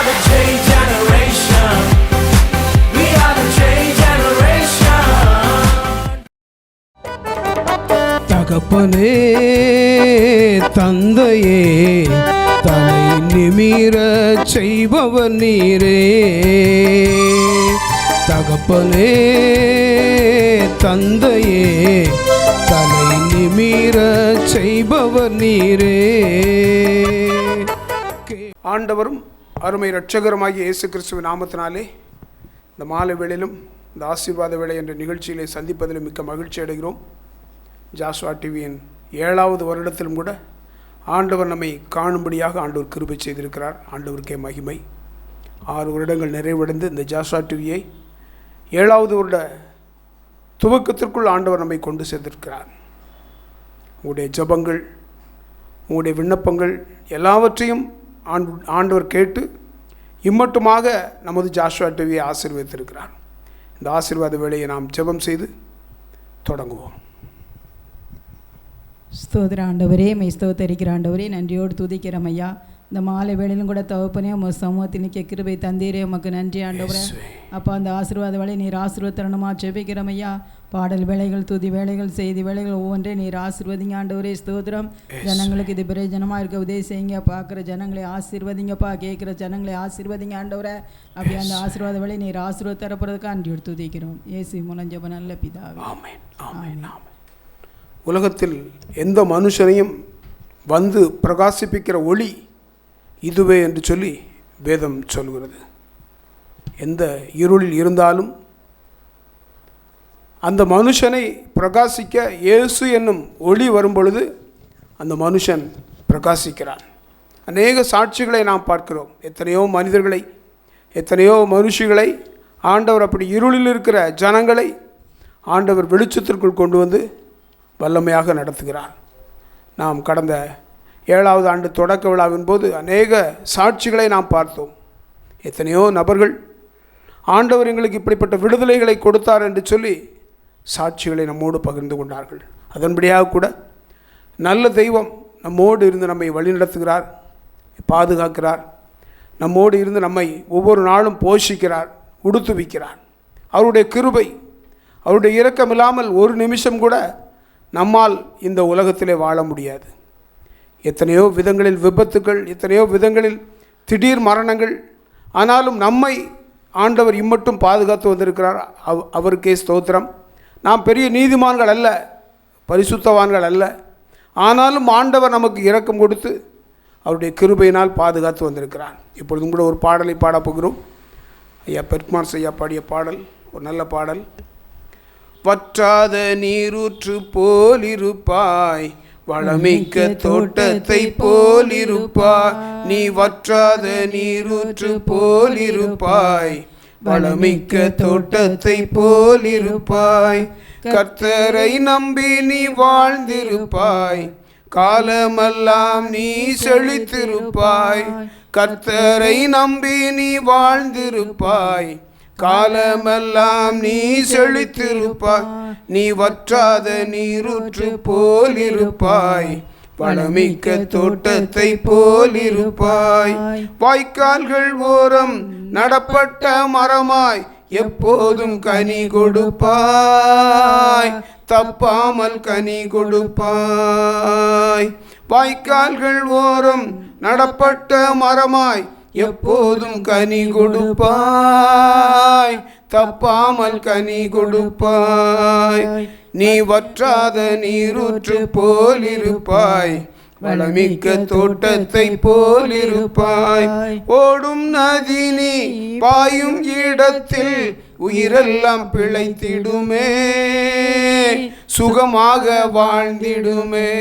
the change generation. We are the change generation. தகப்பனே தந்தையே தலை நிமிர செய்பவர் நீரே. தகப்பனே தந்தையே தலை நிமிர செய்பவர் நீரே. ஆண்டவரும் அருமை இரட்சகருமாகிய இயேசு கிறிஸ்துவின் நாமத்தினாலே இந்த மாலை வேளையிலும் இந்த ஆசீர்வாத வேளை என்ற நிகழ்ச்சியிலே சந்திப்பதில் மிக்க மகிழ்ச்சி அடைகிறோம். ஜாஸ்வா டிவியின் 7வது வருடத்திலும் கூட ஆண்டவர் நம்மை காணும்படியாக ஆண்டவர் கிருபை செய்திருக்கிறார். ஆண்டவருக்கே மகிமை. 6 வருடங்கள் நிறைவடைந்து இந்த ஜாஸ்வா டிவியை 7வது வருட துவக்கத்திற்குள் ஆண்டவர் நம்மை கொண்டு சேர்ந்திருக்கிறார். உங்களுடைய ஜெபங்கள், உங்களுடைய விண்ணப்பங்கள் எல்லாவற்றையும் ஆண்டவர் கேட்டு இம்மட்டுமாக நமது ஜாஸ்வா டிவியை ஆசீர்வதித்திருக்கிறார். இந்த ஆசீர்வாத வேளையை நாம் ஜெபம் செய்து தொடங்குவோம். ஸ்தோத்திர ஆண்டவரே, மெய் ஸ்தோத்தரிக்கிற ஆண்டவரே, நன்றியோடு துதிக்கிறோம் ஐயா. இந்த மாலை வேளையிலும் கூட தகப்பனே உங்கள் சமூகத்தில் நிற்க கிருபை தந்தீரே, உமக்கு நன்றி ஆண்டவரே. அப்போ அந்த ஆசீர்வாத வேலை நீர் ஆசீர்வத்தரணுமா ஜெபிக்கிறோம் ஐயா. பாடல் வேலைகள், துதி வேலைகள், செய்தி வேலைகள் ஒவ்வொன்றே நீர் ஆசீர்வதிங்க ஆண்டவரே. ஸ்தோத்திரம். ஜனங்களுக்கு இது பிரயோஜனமாக இருக்க உதவி செய்யுங்க. பார்க்குற ஜனங்களை ஆசீர்வதிங்கப்பா, கேட்குற ஜனங்களை ஆசீர்வதிங்க ஆண்டவரே. அப்படி அந்த ஆசீர்வாத வேலை நீர் ஆசீர்வாத தரப்படுறதுக்கு அன்றியோடு துதிக்கிறோம். இயேசு மூலம் ஜெபம் நல்ல பிதாவே. ஆமென், ஆமென், ஆமென். உலகத்தில் எந்த மனுஷனையும் வந்து பிரகாசிப்பிக்கிற ஒளி இதுவே என்று சொல்லி வேதம் சொல்கிறது. எந்த இருளில் இருந்தாலும் அந்த மனுஷனை பிரகாசிக்க இயேசு என்னும் ஒளி வரும்பொழுது அந்த மனுஷன் பிரகாசிக்கிறான். அநேக சாட்சிகளை நாம் பார்க்கிறோம். எத்தனையோ மனிதர்களை, எத்தனையோ மனுஷிகளை ஆண்டவர் அப்படி இருளில் இருக்கிற ஜனங்களை ஆண்டவர் வெளிச்சத்திற்குள் கொண்டு வந்து வல்லமையாக நடத்துகிறார். நாம் கடந்த 7வது ஆண்டு தொடக்க விழாவின் போது அநேக சாட்சிகளை நாம் பார்த்தோம். எத்தனையோ நபர்கள் ஆண்டவர் எங்களுக்கு இப்படிப்பட்ட விடுதலைகளை கொடுத்தார் என்று சொல்லி சாட்சிகளை நம்மோடு பகிர்ந்து கொண்டார்கள். அதன்படியாக கூட நல்ல தெய்வம் நம்மோடு இருந்து நம்மை வழிநடத்துகிறார், பாதுகாக்கிறார். நம்மோடு இருந்து நம்மை ஒவ்வொரு நாளும் போஷிக்கிறார், உடுத்துவிக்கிறார். அவருடைய கிருபை, அவருடைய இரக்கம் இல்லாமல் ஒரு நிமிஷம் கூட நம்மால் இந்த உலகத்திலே வாழ முடியாது. எத்தனையோ விதங்களில் விபத்துக்கள், எத்தனையோ விதங்களில் திடீர் மரணங்கள், ஆனாலும் நம்மை ஆண்டவர் இம்மட்டும் பாதுகாத்து வந்திருக்கிறார். அவருக்கே ஸ்தோத்திரம். நாம் பெரிய நீதிமான்கள் அல்ல, பரிசுத்தவான்கள் அல்ல, ஆனாலும் ஆண்டவர் நமக்கு இரக்கம் கொடுத்து அவருடைய கிருபையினால் பாதுகாத்து வந்திருக்கிறார். இப்பொழுதும் கூட ஒரு பாடலை பாடப்போகிறோம். ஐயா பெர்க்மான்ஸ் ஐயா பாடிய பாடல், ஒரு நல்ல பாடல். வற்றாத நீரூற்று போலிருப்பாய், வளமிக்க தோட்டத்தை போலிருப்பாய். நீ வற்றாத நீரூற்று போலிருப்பாய், வளமிக்க தோட்டத்தை போலிருப்பாய். கர்த்தரை நம்பி நீ வாழ்ந்திருப்பாய், காலமெல்லாம் நீ செழித்திருப்பாய். கர்த்தரை நம்பி நீ வாழ்ந்திருப்பாய், காலமெல்லாம் நீ செழித்திருப்பாய். நீ வற்றாத நீரூற்று போலிருப்பாய், வளமிக்க தோட்டத்தை போலிருப்பாய். வாய்க்கால்கள் ஓரம் நடப்பட்ட மரமாய் எப்போதும் கனி கொடுப்பாய், தப்பாமல் கனி கொடுப்பாய். வாய்க்கால்கள் ஓரம் நடப்பட்ட மரமாய் எப்போதும் கனி கொடுப்பாய், தப்பாமல் கனி கொடுப்பாய். நீ வற்றாத நீரூற்று போலிருப்பாய், வளமிக்க தோட்டத்தை போலிருப்பாய். ஓடும் நதி நீ பாயும் இடத்தில் உயிரெல்லாம் பிழைத்திடுமே, சுகமாக வாழ்ந்திடுமே.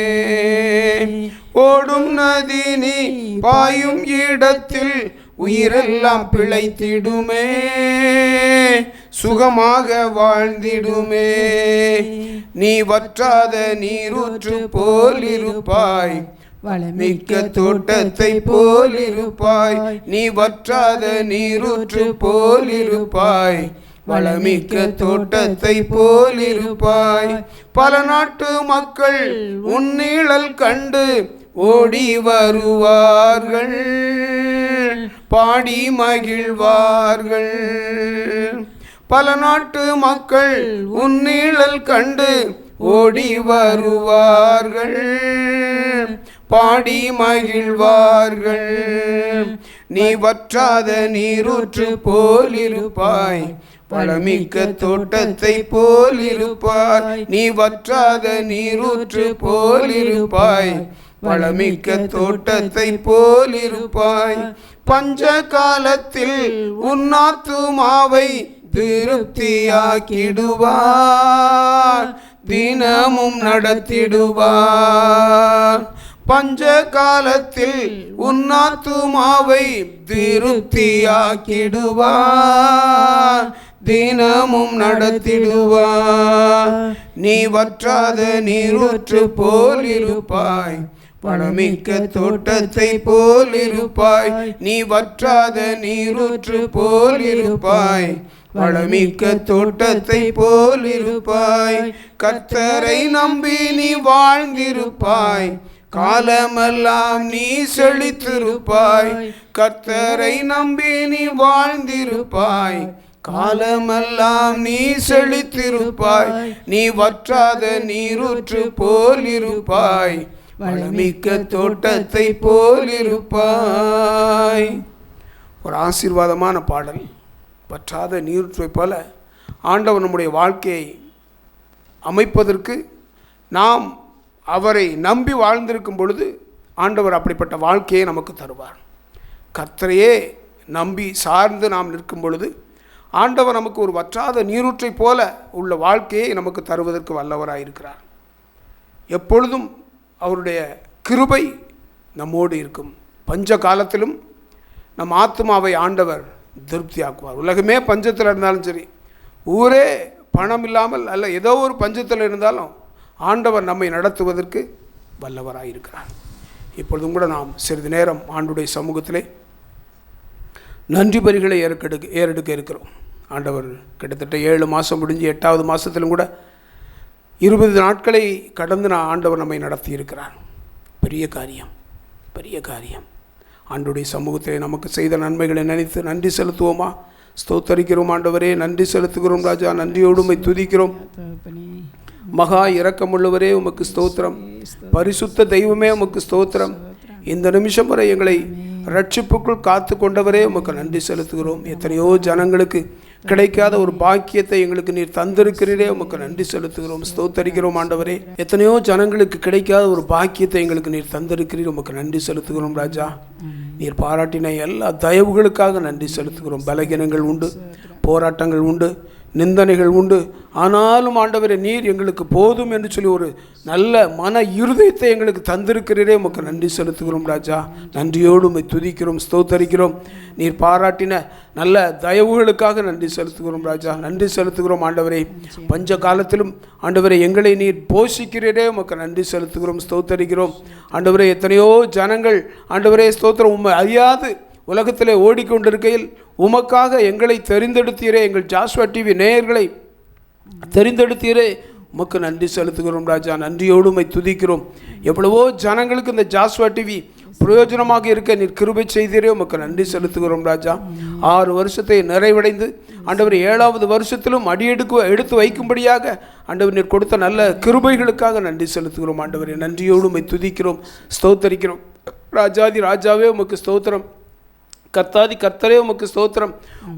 ஓடும் நதி நீ பாயும் இடத்தில் உயிரெல்லாம் பிழைத்திடுமே, சுகமாக வாழ்ந்திடுமே. நீ வற்றாத நீரூற்று போலிருப்பாய், வளமிக்க தோட்டத்தை போலிருப்பாய். நீ வற்றாத நீரூற்று போலிருப்பாய், வளமிக்க தோட்டத்தை போலிருப்பாய். பல நாட்டு மக்கள் உன் நிழல் கண்டு ஓடி வருவார்கள், பாடி மகிழ்வார்கள். பல நாட்டு மக்கள் உன் நிழல் கண்டு ஓடி வருவார்கள், பாடி மகிழ்வார்கள். நீ வற்றாத நீரூற்று போலிருப்பாய், வளமிக்க தோட்டத்தை போலிருப்பாய். நீ வற்றாத நீரூற்று போலிருப்பாய், வளமிக்க தோட்டத்தை போலிருப்பாய். பஞ்ச காலத்தில் உன் ஆத்துமாவை திருப்தியாக்கிடுவார், தினமும் நடத்திடுவார். பஞ்ச காலத்தில் உன் ஆத்துமாவை திருப்தியாக்கிடுவார், தினமும் நடத்திடுவார். நீ வற்றாத நீரூற்று போலிருப்பாய், வளமிக்க தோட்டத்தை போலிருப்பாய். நீ வற்றாத நீரூற்று போலிருப்பாய், வளமிக்க தோட்டத்தை போலிருப்பாய். கர்த்தரை நம்பி நீ வாழ்ந்திருப்பாய், காலமெல்லாம் நீ செழித்திருப்பாய். கர்த்தரை நம்பி நீ வாழ்ந்திருப்பாய், காலமெல்லாம் நீ செழித்திருப்பாய். நீ வற்றாத நீரூற்று போலிருப்பாய், வளமிக்க தோட்டத்தை போலிருப்பாய். ஒரு ஆசீர்வாதமான பாடல். வற்றாத நீரூற்றை போல ஆண்டவர் நம்முடைய வாழ்க்கையை அமைப்பதற்கு நாம் அவரை நம்பி வாழ்ந்திருக்கும் பொழுது ஆண்டவர் அப்படிப்பட்ட வாழ்க்கையை நமக்கு தருவார். கர்த்தரையே நம்பி சார்ந்து நாம் நிற்கும் பொழுது ஆண்டவர் நமக்கு ஒரு வற்றாத நீரூற்றை போல உள்ள வாழ்க்கையை நமக்கு தருவதற்கு வல்லவராக இருக்கிறார். எப்பொழுதும் அவருடைய கிருபை நம்மோடு இருக்கும். பஞ்ச காலத்திலும் நம் ஆத்மாவை ஆண்டவர் திருப்தியாக்குவார். உலகமே பஞ்சத்தில் இருந்தாலும் சரி, ஊரே பணம் இல்லாமல் அல்ல ஏதோ ஒரு பஞ்சத்தில் இருந்தாலும் ஆண்டவர் நம்மை நடத்துவதற்கு வல்லவராக இருக்கிறார். இப்பொழுதும் கூட நாம் சிறிது நேரம் ஆண்டுடைய சமூகத்திலே நன்றி பலிகளை ஏறெடுக்க இருக்கிறோம். ஆண்டவர் கிட்டத்தட்ட 7 மாதம் முடிஞ்சு 8வது மாதத்திலும் கூட 20 நாட்களை கடந்து ஆண்டவர் நம்மை நடத்தி இருக்கிறார். பெரிய காரியம், பெரிய காரியம். ஆண்டுடைய சமூகத்திலே நமக்கு செய்த நன்மைகளை நினைத்து நன்றி செலுத்துவோமா? ஸ்தோத்தரிக்கிறோம் ஆண்டவரே, நன்றி செலுத்துகிறோம் ராஜா. நன்றியோடு உம்மை துதிக்கிறோம். மகா இரக்கமுள்ளவரே உமக்கு ஸ்தோத்திரம். பரிசுத்த தெய்வமே உமக்கு ஸ்தோத்திரம். இந்த நிமிஷம் வரை எங்களை ரட்சிப்புக்குள் காத்து கொண்டவரே உமக்கு நன்றி செலுத்துகிறோம். எத்தனையோ ஜனங்களுக்கு கிடைக்காத ஒரு பாக்கியத்தை எங்களுக்கு நீர் தந்திருக்கிறீரே, உமக்கு நன்றி செலுத்துகிறோம். ஸ்தோத்தரிக்கிறோம் ஆண்டவரே. எத்தனையோ ஜனங்களுக்கு கிடைக்காத ஒரு பாக்கியத்தை எங்களுக்கு நீர் தந்திருக்கிறீர், உமக்கு நன்றி செலுத்துகிறோம் ராஜா. நீர் பாராட்டின எல்லா தயவுகளுக்காக நன்றி செலுத்துகிறோம். பலகீனங்கள் உண்டு, போராட்டங்கள் உண்டு, நிந்தனைகள் உண்டு. ஆனாலும் ஆண்டவரே நீர் எங்களுக்கு போதும் என்று சொல்லி ஒரு நல்ல மன இருதயத்தை எங்களுக்கு தந்திருக்கிறீரே, உமக்கு நன்றி செலுத்துகிறோம் ராஜா. நன்றியோடு உம்மை துதிக்கிறோம், ஸ்தோத்தரிக்கிறோம். நீர் பாராட்டின நல்ல தயவுகளுக்காக நன்றி செலுத்துகிறோம் ராஜா. நன்றி செலுத்துகிறோம் ஆண்டவரே. பஞ்ச காலத்திலும் ஆண்டவரே எங்களை நீர் போஷிக்கிறீரே, உமக்கு நன்றி செலுத்துகிறோம், ஸ்தோத்தரிக்கிறோம் ஆண்டவரே. எத்தனையோ ஜனங்கள் ஆண்டவரே ஸ்தோத்திரம் உம்மை அறியாது உலகத்திலே ஓடிக்கொண்டிருக்கையில் உமக்காக எங்களை தெரிந்தெடுத்தீரே, எங்கள் ஜாஸ்வா டிவி நேயர்களை தெரிந்தெடுத்தீரே, உமக்கு நன்றி செலுத்துகிறோம் ராஜா. நன்றியோடு உம்மை துதிக்கிறோம். எவ்வளவோ ஜனங்களுக்கு இந்த ஜாஸ்வா டிவி பிரயோஜனமாக இருக்க நீர் கிருபை செய்தீரே, உமக்கு நன்றி செலுத்துகிறோம் ராஜா. 6 வருஷத்தை நிறைவடைந்து ஆண்டவர் 7வது வருஷத்திலும் எடுத்து வைக்கும்படியாக ஆண்டவர் நீர் கொடுத்த நல்ல கிருபைகளுக்காக நன்றி செலுத்துகிறோம் ஆண்டவரே. நன்றியோடு உம்மை துதிக்கிறோம், ஸ்தோத்தரிக்கிறோம். ராஜாதி ராஜாவே உமக்கு ஸ்தோத்திரம். கர்த்தாதி கர்த்தரே உமக்கு ஸ்தோத்திரம்.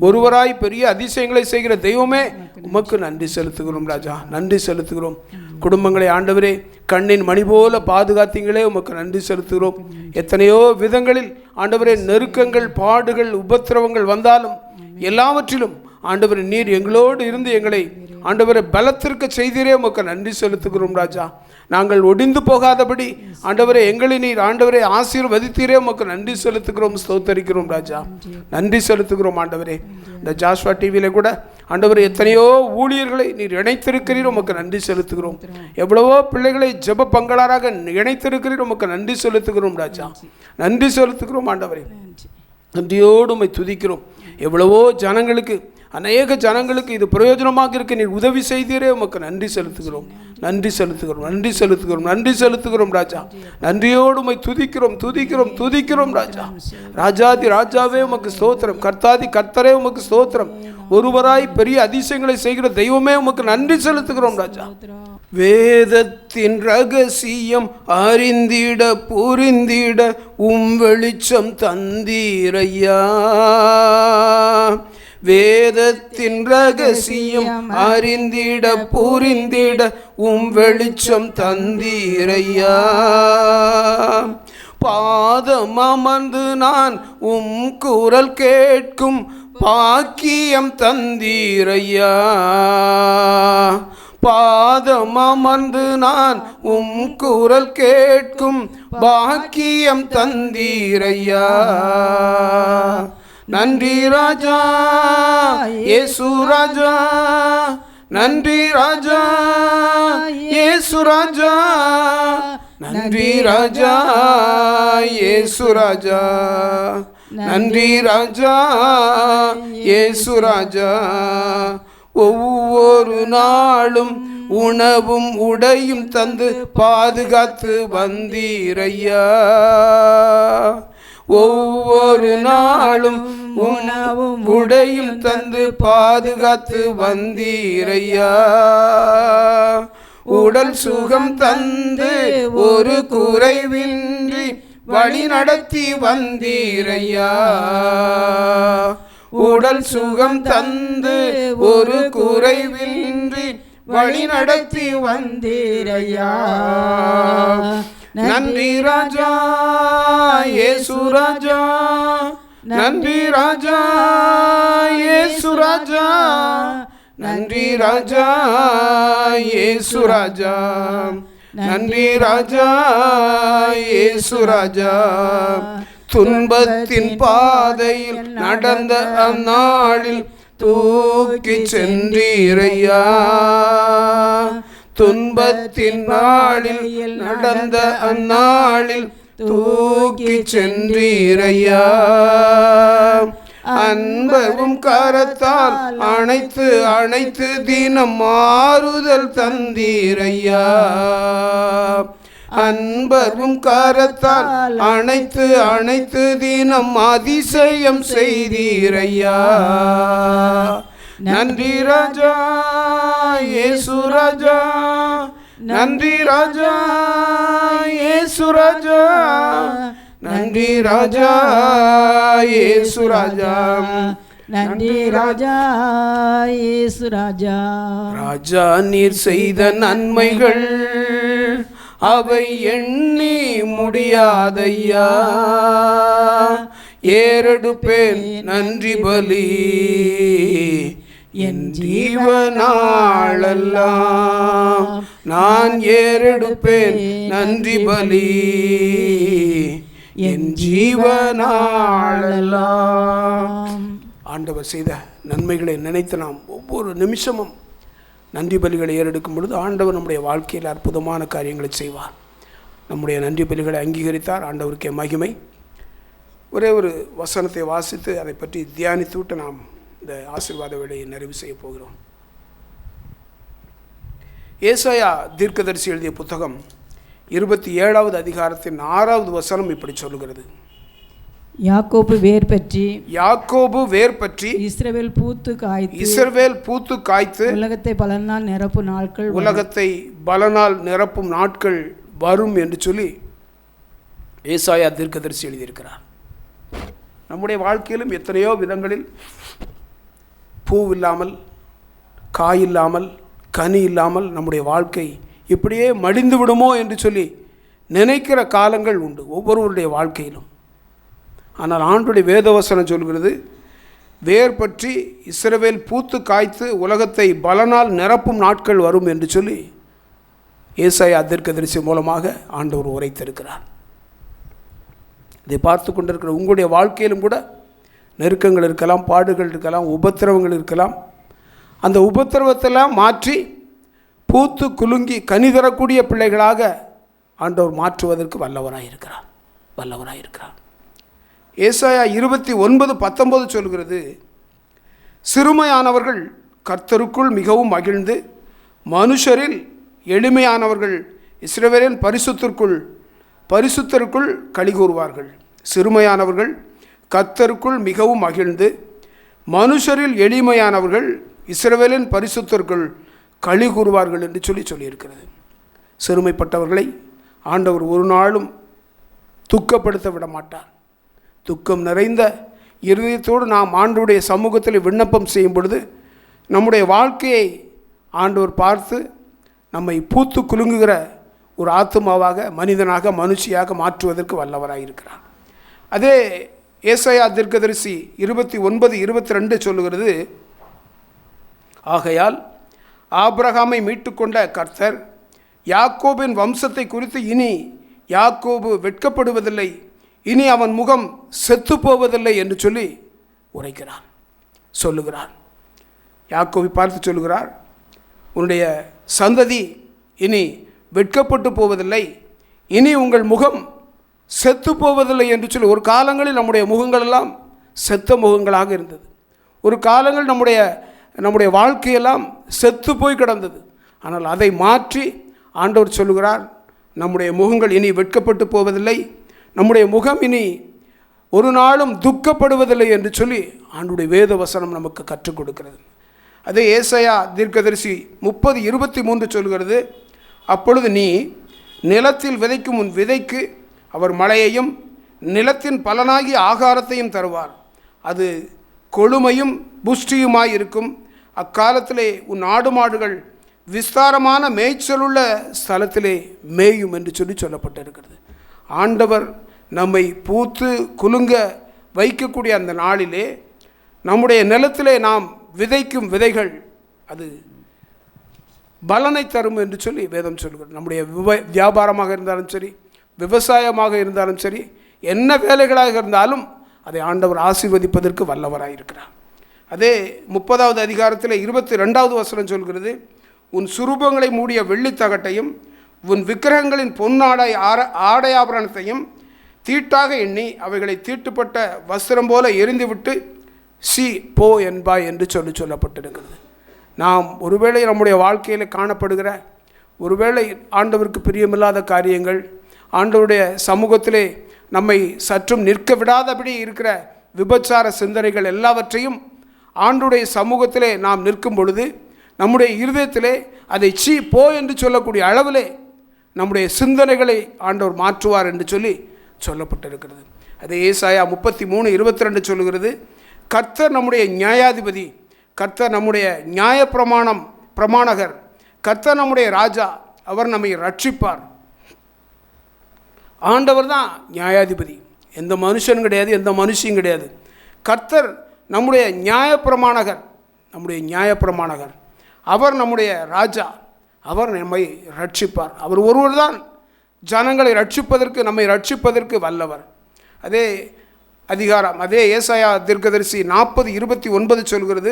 ஒருவராய் பெரிய அதிசயங்களை செய்கிற தெய்வமே உமக்கு நன்றி செலுத்துகிறோம் ராஜா. நன்றி செலுத்துகிறோம். குடும்பங்களை ஆண்டவரே கண்ணின் மணி போல பாதுகாத்தீங்களே, உமக்கு நன்றி செலுத்துகிறோம். எத்தனையோ விதங்களில் ஆண்டவரே நெருக்கங்கள், பாடுகள், உபத்திரவங்கள் வந்தாலும் எல்லாவற்றிலும் ஆண்டவரே நீர் எங்களோடு இருந்து எங்களை ஆண்டவரை பலத்திற்க செய்தீரே, உமக்கு நன்றி செலுத்துகிறோம் ராஜா. நாங்கள் ஒடிந்து போகாதபடி ஆண்டவரே எங்களை நீர் ஆண்டவரை ஆசீர்வதித்தீரே, உமக்கு நன்றி செலுத்துகிறோம், ஸ்தோத்தரிக்கிறோம் ராஜா. நன்றி செலுத்துகிறோம் ஆண்டவரே. இந்த ஜாஸ்வா டிவியில் கூட ஆண்டவரே எத்தனையோ ஊழியர்களை நீர் இணைத்திருக்கிறீர், உமக்கு நன்றி செலுத்துகிறோம். எவ்வளவோ பிள்ளைகளை ஜெப பங்களாராக இணைத்திருக்கிறீர், உமக்கு நன்றி செலுத்துகிறோம் ராஜா. நன்றி செலுத்துகிறோம் ஆண்டவரே. நன்றியோடு உம்மை துதிக்கிறோம். எவ்வளவோ ஜனங்களுக்கு அநேக ஜனங்களுக்கு இது பிரயோஜனமாக இருக்க நீர் உதவி செய்தீரே, உமக்கு நன்றி செலுத்துகிறோம், நன்றி செலுத்துகிறோம், நன்றி செலுத்துகிறோம், நன்றி செலுத்துகிறோம் ராஜா. நன்றியோடு உம்மை துதிக்கிறோம், துதிக்கிறோம், துதிக்கிறோம் ராஜா. ராஜாதி ராஜாவே உமக்கு ஸ்தோத்திரம், கர்த்தாதி கர்த்தரே உமக்கு ஸ்தோத்திரம். ஒருவராய் பெரிய அதிசயங்களை செய்கிற தெய்வமே உமக்கு நன்றி செலுத்துகிறோம் ராஜா. வேதத்தின் ரகசியம் அறிந்திட புரிந்திட வெளிச்சம் தந்தீரையா. வேதத்தின் ரகசியம் அறிந்திட புரிந்திட வெளிச்சம் தந்தீரையா. பாதம் அமர்ந்து நான் குரல் கேட்கும் பாக்கியம் தந்தீரையா. பாதம் அமர்ந்து நான் குரல் கேட்கும் பாக்கியம் தந்தீரையா. நன்றி ராஜா இயேசு ராஜா, நன்றி ராஜா இயேசு ராஜா, நன்றி ராஜா இயேசு ராஜா, நன்றி ராஜா இயேசு ராஜா. ஒவ்வொரு நாளும் உணவும் உடையும் தந்து பாதுகாத்து வந்தீரையா. ஒவ்வொரு நாளும் உணவும் உடையும் தந்து பாதுகாத்து வந்தீரையா. உடல் சுகம் தந்து ஒரு குறைவின்றி வழி நடத்தி வந்தீரையா. உடல் சுகம் தந்து ஒரு குறைவின்றி வழி நடத்தி வந்தீரையா. நன்றி ராஜா இயேசு ராஜா, நன்றி ராஜா இயேசு ராஜா, நன்றி ராஜா இயேசு ராஜா, நன்றி ராஜா இயேசு ராஜா. துன்பத்தின் பாதையில் நடந்த அந்நாளில் தூக்கி சென்றீரையா. துன்பத்தின் நாளில் நடந்த அந்நாளில் தூக்கி சென்றீரையா. அன்பரும் கரத்தால் அணைத்து அணைத்து தினம் மாறுதல் தந்தீரையா. அன்பரும் கரத்தால் அணைத்து அணைத்து தினம் அதிசயம் செய்தீரையா. நன்றி ராஜா இயேசு ராஜா, நன்றி ராஜா இயேசு ராஜா, நன்றி ராஜா இயேசு ராஜா, நன்றி ராஜா இயேசு ராஜா. ராஜா நீர் செய்த நன்மைகள் அவை எண்ணி முடியாதையா. ஏறெடுப்பேன் நன்றி பலி என் ஜீவனாளெல்லாம். நான் ஏறெடுப்பேன் நன்றி பலி என் ஜீவனாளெல்லாம். ஆண்டவர் செய்த நன்மைகளை நினைத்து நாம் ஒவ்வொரு நிமிஷமும் நன்றி பலிகளை ஏறெடுக்கும் பொழுது ஆண்டவர் நம்முடைய வாழ்க்கையில் அற்புதமான காரியங்களை செய்வார். நம்முடைய நன்றி பலிகளை அங்கீகரித்தார். ஆண்டவருக்கே மகிமை. ஒரே ஒரு வசனத்தை வாசித்து அதை பற்றி தியானித்து விட்டு நாம் இந்த ஆசீர்வாத வேலையை நிறைவு செய்ய போகிறோம். ஏசாயா தீர்க்கதரிசி எழுதிய புத்தகம் 27வது அதிகாரத்தின் 6வது வசனம் இப்படி சொல்லுகிறது. யாக்கோபு வேர் பற்றி இஸ்ரவேல் பூத்து காய்த்து உலகத்தை பலனால் நிரப்பும் நாட்கள் வரும் என்று சொல்லி ஏசாயா தீர்க்கதரிசி எழுதியிருக்கிறார். நம்முடைய வாழ்க்கையிலும் எத்தனையோ விதங்களில் பூ இல்லாமல், காய் இல்லாமல், கனி இல்லாமல் நம்முடைய வாழ்க்கை இப்படியே மடிந்து விடுமோ என்று சொல்லி நினைக்கிற காலங்கள் உண்டு ஒவ்வொருவருடைய வாழ்க்கையிலும். ஆனால் ஆண்டுடைய வேதவசனம் சொல்கிறது, வேர் பற்றி இஸ்ரவேல் பூத்து காய்த்து உலகத்தை பலனால் நிரப்பும் நாட்கள் வரும் என்று சொல்லி ஏசாயா தீர்க்கதரிசி மூலமாக ஆண்டவர் உரைத்திருக்கிறார். இதை பார்த்து கொண்டிருக்கிற உங்களுடைய வாழ்க்கையிலும் கூட நெருக்கங்கள் இருக்கலாம், பாடுகள் இருக்கலாம், உபத்திரவங்கள் இருக்கலாம். அந்த உபத்திரவத்தெல்லாம் மாற்றி பூத்து குலுங்கி கனி தரக்கூடிய பிள்ளைகளாக ஆண்டவர் மாற்றுவதற்கு வல்லவராயிருக்கிறார். ஏசாயா 29:19 சொல்கிறது, சிறுமையானவர்கள் கர்த்தருக்குள் மிகவும் மகிழ்ந்து, மனுஷரில் எளிமையானவர்கள் இஸ்ரவேலின் பரிசுத்தருக்குள் களிகூறுவார்கள். சிறுமையானவர்கள் கர்த்தருக்குள் மிகவும் மகிழ்ந்து, மனுஷரில் எளிமையானவர்கள் இஸ்ரவேலின் பரிசுத்தருக்குள் களி கூறுவார்கள் என்று சொல்லியிருக்கிறது. சிறுமைப்பட்டவர்களை ஆண்டவர் ஒரு நாளும் துக்கப்படுத்த விட மாட்டார். துக்கம் நிறைந்த இருதயத்தோடு நாம் ஆண்டவருடைய சமூகத்தில் விண்ணப்பம் செய்யும் பொழுது நம்முடைய வாழ்க்கையை ஆண்டவர் பார்த்து நம்மை பூத்து குலுங்குகிற ஒரு ஆத்துமாவாக, மனிதனாக, மனுஷியாக மாற்றுவதற்கு வல்லவராக இருக்கிறார். அதே ஏசாயா தீர்க்கதரிசி 29:22 சொல்லுகிறது, ஆகையால் ஆபிரகாமை மீட்டுக்கொண்ட கர்த்தர் யாக்கோபின் வம்சத்தை குறித்து இனி யாக்கோபு வெட்கப்படுவதில்லை, இனி அவன் முகம் செத்து போவதில்லை என்று சொல்லி சொல்லுகிறார். யாக்கோபை பார்த்து சொல்லுகிறார், உன்னுடைய சந்ததி இனி வெட்கப்பட்டு போவதில்லை, இனி உங்கள் முகம் செத்து போவதில்லை என்று சொல்லி. ஒரு காலங்களில் நம்முடைய முகங்களெல்லாம் செத்த முகங்களாக இருந்தது. ஒரு காலங்கள் நம்முடைய வாழ்க்கையெல்லாம் செத்து போய் கிடந்தது. ஆனால் அதை மாற்றி ஆண்டவர் சொல்லுகிறார், நம்முடைய முகங்கள் இனி வெட்கப்பட்டு போவதில்லை, நம்முடைய முகம் இனி ஒரு நாளும் துக்கப்படுவதில்லை என்று சொல்லி ஆண்டவருடைய வேத வசனம் நமக்கு கற்றுக் கொடுக்கிறது. அதே ஏசாயா தீர்க்கதரிசி 30:23 சொல்கிறது, அப்பொழுது நீ நிலத்தில் விதைக்கும் உன் விதைக்கு அவர் மழையையும் நிலத்தின் பலனாகிய ஆகாரத்தையும் தருவார், அது கொழுமையும் புஷ்டியுமாய் இருக்கும். அக்காலத்திலே உன் ஆடு மாடுகள் விஸ்தாரமான மேய்ச்சலுள்ள ஸ்தலத்திலே மேயும் என்று சொல்லப்பட்டிருக்கிறது. ஆண்டவர் நம்மை பூத்து குலுங்க வைக்கக்கூடிய அந்த நாளிலே நம்முடைய நிலத்திலே நாம் விதைக்கும் விதைகள் அது பலனை தரும் என்று சொல்லி வேதம் சொல்கிறது. நம்முடைய வியாபாரமாக இருந்தாலும் சரி, விவசாயமாக இருந்தாலும் சரி, என்ன வேலைகளாக இருந்தாலும் அதை ஆண்டவர் ஆசீர்வதிப்பதற்கு வல்லவராக இருக்கிறார். அதே 30வது அதிகாரத்தில் 22வது வசனம் சொல்கிறது, உன் சுரூபங்களை மூடிய வெள்ளித்தகட்டையும் உன் விக்கிரகங்களின் பொன்னாடை ஆடையாபரணத்தையும் தீட்டாக எண்ணி அவைகளை தீட்டுப்பட்ட வஸ்திரம் போல எரிந்துவிட்டு போ என்பாய் என்று சொல்லப்பட்டிருக்கிறது. நாம் ஒருவேளை நம்முடைய வாழ்க்கையில் காணப்படுகிற ஒருவேளை ஆண்டவருக்கு பிரியமில்லாத காரியங்கள், ஆண்டவருடைய சமூகத்திலே நம்மை சற்றும் நிற்க விடாதபடி இருக்கிற விபச்சார சிந்தனைகள் எல்லாவற்றையும் ஆண்டவருடைய சமூகத்திலே நாம் நிற்கும் பொழுது நம்முடைய இருதயத்திலே அதை போ என்று சொல்லக்கூடிய அளவிலே நம்முடைய சிந்தனைகளை ஆண்டவர் மாற்றுவார் என்று சொல்லப்பட்டிருக்கிறது. அது ஏசாயா 33:22 சொல்லுகிறது, கர்த்தர் நம்முடைய நியாயாதிபதி, கர்த்தர் நம்முடைய நியாய பிரமாணகர், கர்த்தர் நம்முடைய ராஜா, அவர் நம்மை ரட்சிப்பார். ஆண்டவர் தான் நியாயாதிபதி, எந்த மனுஷனும் கிடையாது, எந்த மனுஷியும் கிடையாது. கர்த்தர் நம்முடைய நியாயப்பிரமாணகர், அவர் நம்முடைய ராஜா, அவர் நம்மை ரட்சிப்பார். அவர் ஒருவர் தான் ஜனங்களை ரட்சிப்பதற்கு, நம்மை ரட்சிப்பதற்கு வல்லவர். அதே ஏசாயா தீர்க்கதரிசி 40:29 சொல்கிறது,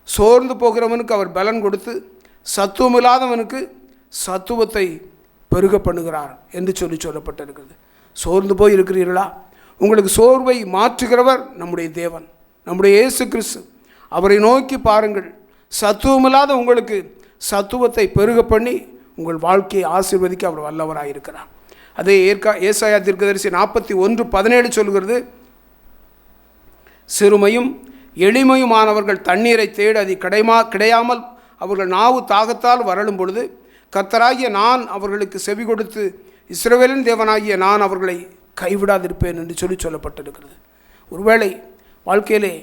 சோர்ந்து போகிறவனுக்கு அவர் பலன் கொடுத்து சத்துவமில்லாதவனுக்கு சத்துவத்தை பெருக பண்ணுகிறார் என்று சொல்லப்பட்டிருக்கிறது. சோர்ந்து போய் இருக்கிறீர்களா? உங்களுக்கு சோர்வை மாற்றுகிறவர் நம்முடைய தேவன், நம்முடைய இயேசு கிறிஸ்து. அவரை நோக்கி பாருங்கள். சத்துவமில்லாத உங்களுக்கு சத்துவத்தை பெருக பண்ணி உங்கள் வாழ்க்கையை ஆசீர்வதிக்க அவர் வல்லவராக இருக்கிறார். அதே ஏசாயா தீர்க்கதரிசி 41:17 சொல்கிறது, சிறுமையும் எளிமையுமானவர்கள் தண்ணீரை தேட அது கிடையாமல் அவர்கள் நாவு தாகத்தால் வரலும் பொழுது கர்த்தராகிய நான் அவர்களுக்கு செவி கொடுத்து இஸ்ரவேலின் தேவனாகிய நான் அவர்களை கைவிடாதிருப்பேன் என்று சொல்லப்பட்டிருக்கிறது. ஒருவேளை வாழ்க்கையிலே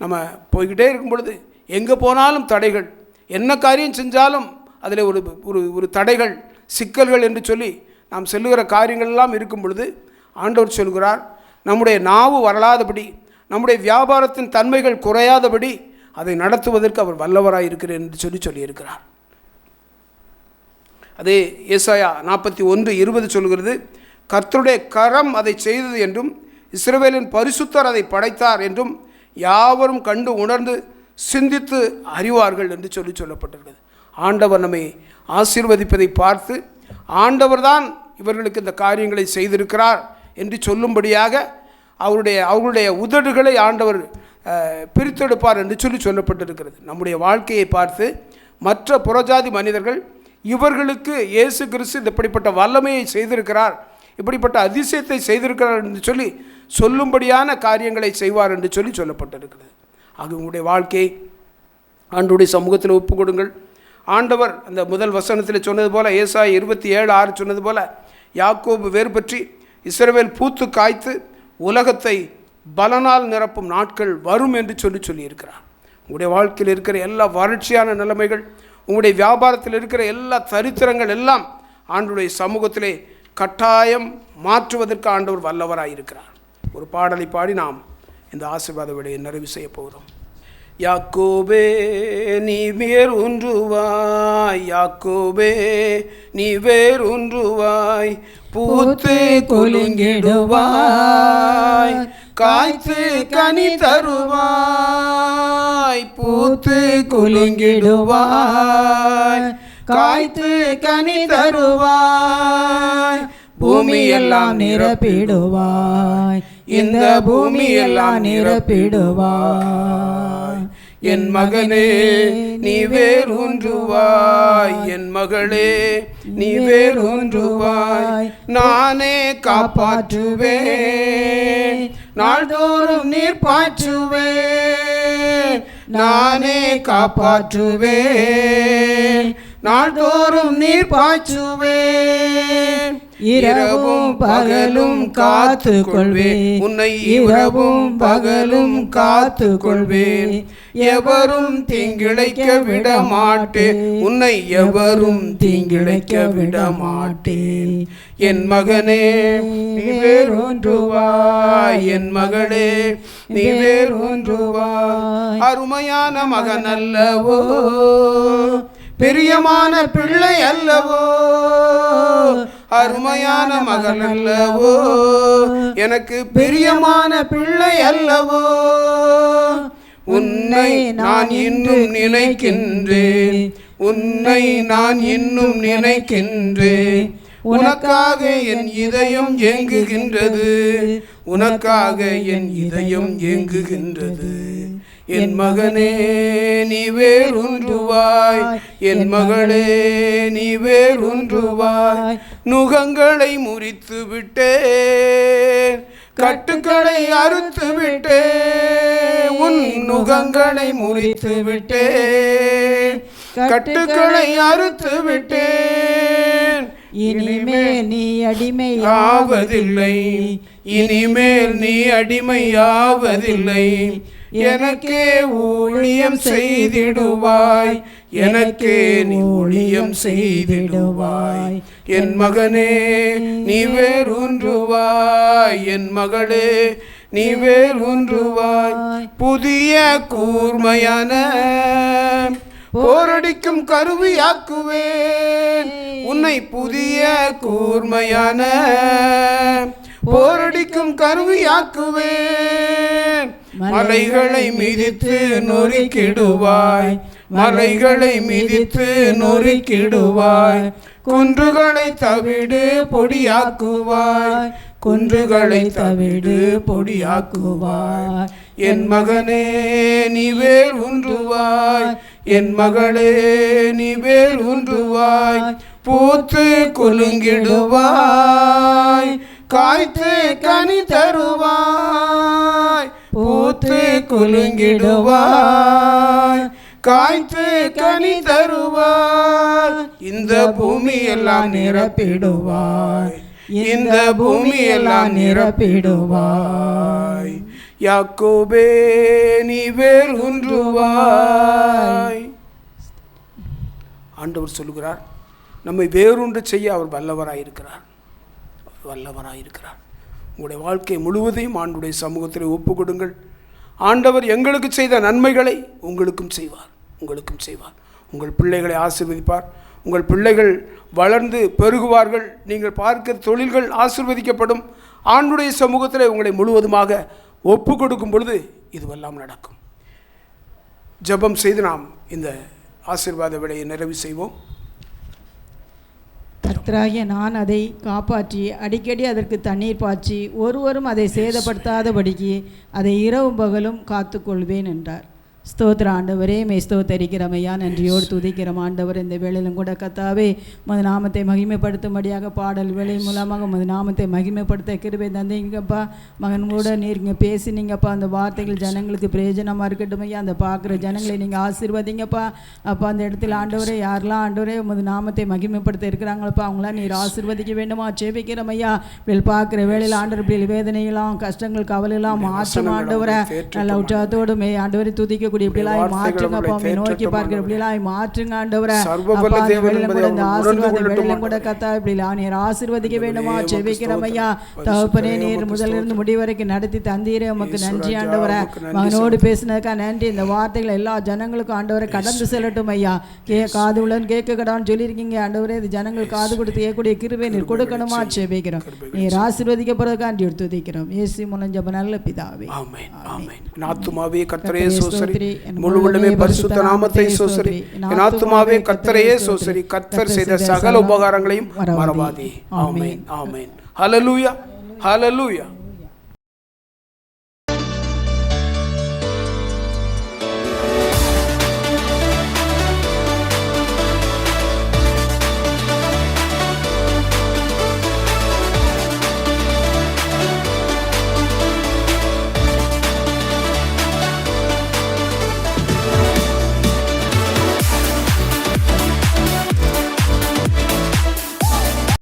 நம்ம போய்கிட்டே இருக்கும் பொழுது எங்கே போனாலும் தடைகள், என்ன காரியம் செஞ்சாலும் அதில் ஒரு தடைகள், சிக்கல்கள் என்று சொல்லி நாம் செல்லுகிற காரியங்கள் எல்லாம் இருக்கும் பொழுது ஆண்டவர் சொல்கிறார், நம்முடைய நாவு வரலாதபடி, நம்முடைய வியாபாரத்தின் தன்மைகள் குறையாதபடி அதை நடத்துவதற்கு அவர் வல்லவராக இருக்கிறார் என்று சொல்லியிருக்கிறார். அதே ஏசாயா 41:20 சொல்கிறது, கர்த்தருடைய கரம் அதை செய்தது என்றும் இஸ்ரவேலின் பரிசுத்தர் அதை படைத்தார் என்றும் யாவரும் கண்டு உணர்ந்து சிந்தித்து அறிவார்கள் என்று சொல்லப்பட்டிருக்கிறது. ஆண்டவர் நம்மை ஆசீர்வதிப்பதை பார்த்து ஆண்டவர் தான் இவர்களுக்கு இந்த காரியங்களை செய்திருக்கிறார் என்று சொல்லும்படியாக அவருடைய உதடுகளை ஆண்டவர் பிரித்தெடுப்பார் என்று சொல்லப்பட்டிருக்கிறது. நம்முடைய வாழ்க்கையை பார்த்து மற்ற புறஜாதி மனிதர்கள் இவர்களுக்கு இயேசு கிறிஸ்து இப்படிப்பட்ட வல்லமையை செய்திருக்கிறார், இப்படிப்பட்ட அதிசயத்தை செய்திருக்கிறார் என்று சொல்லும்படியான காரியங்களை செய்வார் என்று சொல்லப்பட்டிருக்கிறது. ஆக உங்களுடைய வாழ்க்கையை ஆண்டவருடைய சமூகத்தில் ஒப்பு கொடுங்கள். ஆண்டவர் அந்த முதல் வசனத்தில் சொன்னது போல, ஏசாயா 27:6 சொன்னது போல, யாக்கோபு வேறு பற்றி இஸ்ரவேல் பூத்து காய்த்து உலகத்தை பலனால் நிரப்பும் நாட்கள் வரும் என்று சொல்லியிருக்கிறார். உங்களுடைய வாழ்க்கையில் இருக்கிற எல்லா வறட்சியான நிலைமைகள், உங்களுடைய வியாபாரத்தில் இருக்கிற எல்லா தரித்திரங்கள் எல்லாம் ஆண்டவருடைய சமூகத்திலே கட்டாயம் மாற்றுவதற்கு ஆண்டவர் வல்லவராயிருக்கிறார். ஒரு பாடலை பாடி நாம் இந்த ஆசீர்வாத விடையை நிறைவு செய்ய போகிறோம். யாக்கோபே நீ வேரூன்றுவாய், யாக்கோபே நீ வேரூன்றுவாய், பூத்து குலுங்கிடுவாய், காய்த்து கனி தருவாய், பூத்து குலுங்கிடுவாய், காய்த்து கனி தருவாய், பூமியெல்லாம் நிரப்பிடுவாய், இந்த பூமியெல்லாம் நிரப்பிடுவாய். என் மகனே நீ வேரூன்றுவாய், என் மகளே நீ வேரூன்றுவாய், நானே காப்பாற்றுவேன், நாள்தோறும் நீர் பாய்ச்சுவேன், நானே காப்பாற்றுவேன், நாள்தோறும் நீர் பாய்ச்சுவேன், இரவும் பகலும் காத்து கொள்வேன், உன்னை இரவும் பகலும் காத்து கொள்வேன், எவரும் தீங்கிழைக்க விட மாட்டேன், உன்னை எவரும் தீங்கிழைக்க விட மாட்டேன். என் மகனே நீ வேரூன்றுவாய், என் மகளே நீ வேரூன்றுவாய், அருமையான மகன் அல்லவோ, பிரியமான பிள்ளை அல்லவோ, அருமையான மகன் அல்லவோ, எனக்கு பிரியமான பிள்ளை அல்லவோ, உன்னை நான் இன்னும் நினைக்கின்றேன், உன்னை நான் இன்னும் நினைக்கின்றேன், உனக்காக என் இதயம் ஏங்குகின்றது, உனக்காக என் இதயம் ஏங்குகின்றது. என் மகனே நீ வேரூன்றுவாய், என் மகளே நீ வேரூன்றுவாய், நுகங்களை முறித்து விட்டேன், கட்டுக்களை அறுத்து விட்டேன், உன் நுகங்களை முறித்து விட்டேன், கட்டுக்களை அறுத்து விட்டேன், இனிமேல் நீ அடிமையாவதில்லை, இனிமேல் நீ அடிமையாவதில்லை, எனக்கே ஊழியம் செய்திடுவாய், எனக்கே நீ ஊழியம் செய்திடுவாய். என் மகனே நீ வேரூன்றுவாய், என் மகளே நீ வேரூன்றுவாய், புதிய கூர்மையான போரடிக்கும் கருவியாக்குவேன், உன்னை புதிய கூர்மையான போரடிக்கும் கருவியாக்குவேன், மலைகளை மிதித்து நொறுக்கிடுவாய், மலைகளை மிதித்து நொறுக்கிடுவாய், குன்றுகளை தவிடு பொடியாக்குவாய், குன்றுகளை தவிடு பொடியாக்குவாய். என் மகனே நீ வேரூன்றுவாய், என் மகளே நீ வேரூன்றுவாய், பூத்து குலுங்கிடுவாய், காய்த்து கனி தருவாய், பூத்து குலுங்கிடுவாய், காய்த்து கனி தருவாய், இந்த பூமி எல்லாம் நிரப்பிடுவாய், இந்த பூமி எல்லாம் நிரப்பிடுவாய். யாக்கோபே நீ வேரூன்றுவாய். ஆண்டவர் சொல்லுகிறார், நம்மை வேரூன்று செய்ய அவர் வல்லவராயிருக்கிறார், வல்லவராயிருக்கிறார். உங்களுடைய வாழ்க்கை முழுவதையும் ஆண்டுடைய சமூகத்தில் ஒப்பு கொடுங்கள். ஆண்டவர் எங்களுக்கு செய்த நன்மைகளை உங்களுக்கும் செய்வார், உங்களுக்கும் செய்வார். உங்கள் பிள்ளைகளை ஆசீர்வதிப்பார், உங்கள் பிள்ளைகள் வளர்ந்து பெருகுவார்கள், நீங்கள் பார்க்கிற தொழில்கள் ஆசீர்வதிக்கப்படும். ஆண்டுடைய சமூகத்தில் உங்களை முழுவதுமாக ஒப்பு கொடுக்கும் பொழுது இதுவெல்லாம் நடக்கும். ஜெபம் செய்து நாம் இந்த ஆசீர்வாத விடையை நிறைவு செய்வோம். கர்த்தராகிய நான் அதை காப்பாற்றி அடிக்கடி அதற்கு தண்ணீர் பாய்ச்சி ஒருவரும் அதை சேதப்படுத்தாதபடிக்கு அதை இரவும் பகலும் காத்துக்கொள்வேன் என்றார். ஸ்தோத்திர ஆண்டவரே, மெய் ஸ்தோத்தரிக்கிறோம் ஐயா. நன்றியோடு துதிக்கிறோம் ஆண்டவர். இந்த வேளையிலும் கூட கத்தாவே உமது நாமத்தை மகிமைப்படுத்தும்படியாக பாடல் வேலை மூலமாக உமது நாமத்தை மகிமைப்படுத்த கிருபை தந்தீங்கப்பா. மகன் கூட நீங்க பேசினீங்கப்பா. அந்த வார்த்தைகள் ஜனங்களுக்கு பிரயோஜனமாக இருக்கட்டும் ஐயா. அந்த பார்க்குற ஜனங்களை நீங்கள் ஆசீர்வதிங்கப்பா. அப்போ அந்த இடத்துல ஆண்டவரே யாரெல்லாம் ஆண்டவரே உமது நாமத்தை மகிமைப்படுத்த இருக்கிறாங்களப்பா அவங்களாம் நீர் ஆசீர்வதிக்க வேண்டுமா ஜெபிக்கிறோம் ஐயா. இப்படி பார்க்குற வேளையில் ஆண்டவர் இப்படி வேதனையெல்லாம் கஷ்டங்கள் கவலையெல்லாம் மாற்றும் ஆண்டவரை நல்ல உற்சாகத்தோடு ஆண்டவரை துதிக்க இப்படிலாம் மாற்றுங்கப்பா. நோக்கி பார்க்கிற இப்படிலாம் மாற்றுங்க ஆண்டவரை. கூட கத்தா இப்படி நீர் ஆசீர்வதிக்க வேண்டுமா ஜெபிக்கிறோம் ஐயா. தகப்பனே நீர் முதலிருந்து முடி வரைக்கும் நடத்தி தந்தீரே உமக்கு நன்றி ஆண்டவரை. மகனோடு பேசினதுக்கா நன்றி. இந்த வார்த்தைகள் எல்லா ஜனங்களுக்கும் ஆண்டவரை கடந்து செல்லட்டும் ஐயா. காது உள்ளன்னு கேட்க கடான்னு சொல்லியிருக்கீங்க ஆண்டவரே. இது ஜனங்கள் காது கொடுத்து கேட்கக்கூடிய கிருபை நீர் கொடுக்கணுமா ஜெபிக்கிறோம். நீர் ஆசீர்வதிக்கப்படுறதுக்கா நன்றி துதிக்கிறோம். இயேசு மூலம் ஜெபம் நல்ல பிதாவே. ஆமென் ஆமென். ஆத்துமாவே கர்த்தரையே சோசரி, முழு உள்ளமே பரிசுத்த நாமத்தை சோசரி. என் ஆத்துமாவே கர்த்தரையே சோசரி, கர்த்தர் செய்த சகல உபகாரங்களையும் மறவாதே. ஆமென் ஆமென். ஹல்லேலூயா ஹல்லேலூயா.